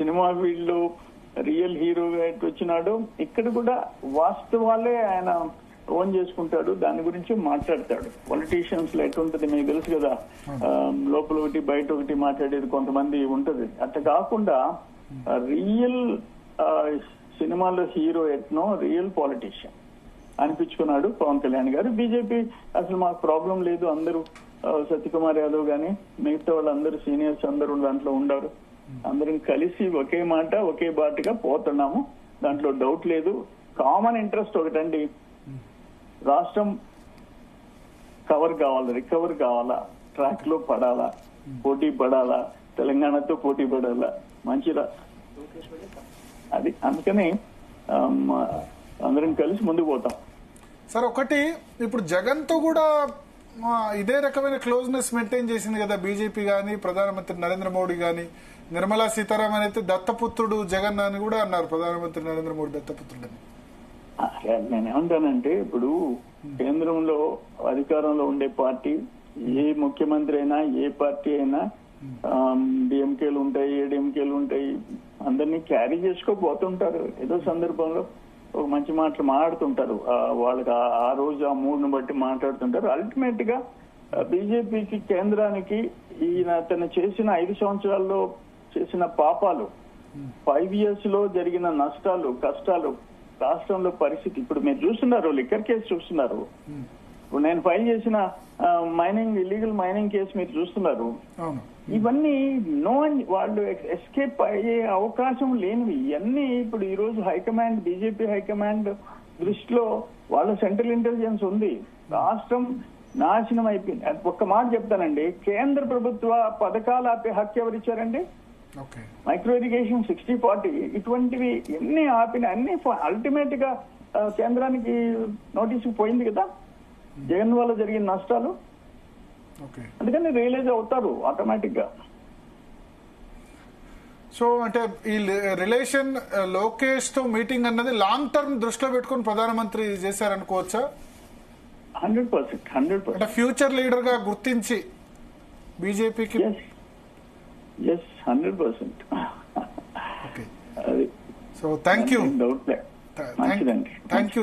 Cinema field లో real హీరోగా వచ్చినాడు. ఇక్కడ కూడా వాస్తవాలే ఆయన ఓన్ చేసుకుంటాడు, దాని గురించి మాట్లాడతాడు. పొలిటీషియన్స్ లో ఎట్లుంటది మీకు తెలుసు కదా, లోపల ఒకటి బయట ఒకటి మాట్లాడేది కొంతమంది ఉంటది. అట్లా కాకుండా రియల్ సినిమాలో హీరో ఎట్నో రియల్ పొలిటీషియన్ అనిపించుకున్నాడు పవన్ కళ్యాణ్ గారు. బీజేపీ అసలు మాకు ప్రాబ్లం లేదు, అందరూ సత్యకుమార్ యాదవ్ గాని మిగతా వాళ్ళందరూ సీనియర్స్ అందరూ దాంట్లో ఉండారు, అందరం కలిసి ఒకే మాట ఒకే బాటగా పోతున్నాము, దాంట్లో డౌట్ లేదు. కామన్ ఇంట్రెస్ట్ ఒకటండి, రాష్ట్రం కవర్ కావాలి, రికవర్ కావాలా, ట్రాక్ లో పడాలా, పోటీ పడాలా, తెలంగాణతో పోటీ పడాలా, మంచిగా అది. అందుకని అందరం కలిసి ముందుకు పోతాం. సార్ ఒకటి, ఇప్పుడు జగన్ తో కూడా ఇదే రకమైన క్లోజ్నెస్ మెయింటైన్ చేసింది కదా బీజేపీ గాని, ప్రధానమంత్రి నరేంద్ర మోడీ గాని. నిర్మలా సీతారామన్ అయితే దత్తపుత్రుడు జగన్ అని కూడా అన్నారు, ప్రధానమంత్రి నరేంద్ర మోడీ దత్తపుత్రుడని. నేనేమంటానంటే, ఇప్పుడు కేంద్రంలో అధికారంలో ఉండే పార్టీ ఏ ముఖ్యమంత్రి అయినా ఏ పార్టీ అయినా డిఎంకేలు ఉంటాయి, ఏడిఎంకేలు ఉంటాయి, అందరినీ క్యారీ చేసుకోపోతుంటారు. ఏదో సందర్భంలో ఒక మంచి మాటలు మాట్లాడుతుంటారు, వాళ్ళకి ఆ రోజు ఆ మూడ్ను బట్టి మాట్లాడుతుంటారు. అల్టిమేట్ గా బీజేపీకి కేంద్రానికి ఈయన తను చేసిన 5 సంవత్సరాల్లో చేసిన పాపాలు, 5 years లో జరిగిన నష్టాలు కష్టాలు, రాష్ట్రంలో పరిస్థితి ఇప్పుడు మీరు చూస్తున్నారు, లిక్కర్ కేసు చూస్తున్నారు. ఇప్పుడు నేను ఫైల్ చేసిన ఇల్లీగల్ మైనింగ్ కేసు మీరు చూస్తున్నారు. ఇవన్నీ వాళ్ళు ఎస్కేప్ అయ్యే అవకాశం లేనివి. ఇవన్నీ ఇప్పుడు ఈ రోజు హైకమాండ్, బీజేపీ హైకమాండ్ దృష్టిలో వాళ్ళ సెంట్రల్ ఇంటెలిజెన్స్ ఉంది. రాష్ట్రం నాశనం అయిపోయింది. ఒక్క మాట చెప్తానండి, కేంద్ర ప్రభుత్వ పథకాలు ఆపే హక్కు ఎవరిచ్చారండి? మైక్రో ఇరిగేషన్ 60-40 ఇటువంటివి ఎన్ని ఆపిన అన్ని అల్టిమేట్ గా కేంద్రానికి నోటీసు పోయింది కదా జగన్ వల్ల జరిగిన నష్టాలు. అందుకని రియలైజ్ అవుతారు ఆటోమేటిక్ గా. సో అంటే ఈ రిలేషన్ లోకేష్ తో మీటింగ్ అన్నది లాంగ్ టర్మ్ దృష్టిలో పెట్టుకుని ప్రధానమంత్రి చేశారనుకోవచ్చా? 100%. అంటే ఫ్యూచర్ లీడర్ గా గుర్తించి బీజేపీకి. 100%. So thank you. డౌట్ లే. మంచిదండి. Thank you.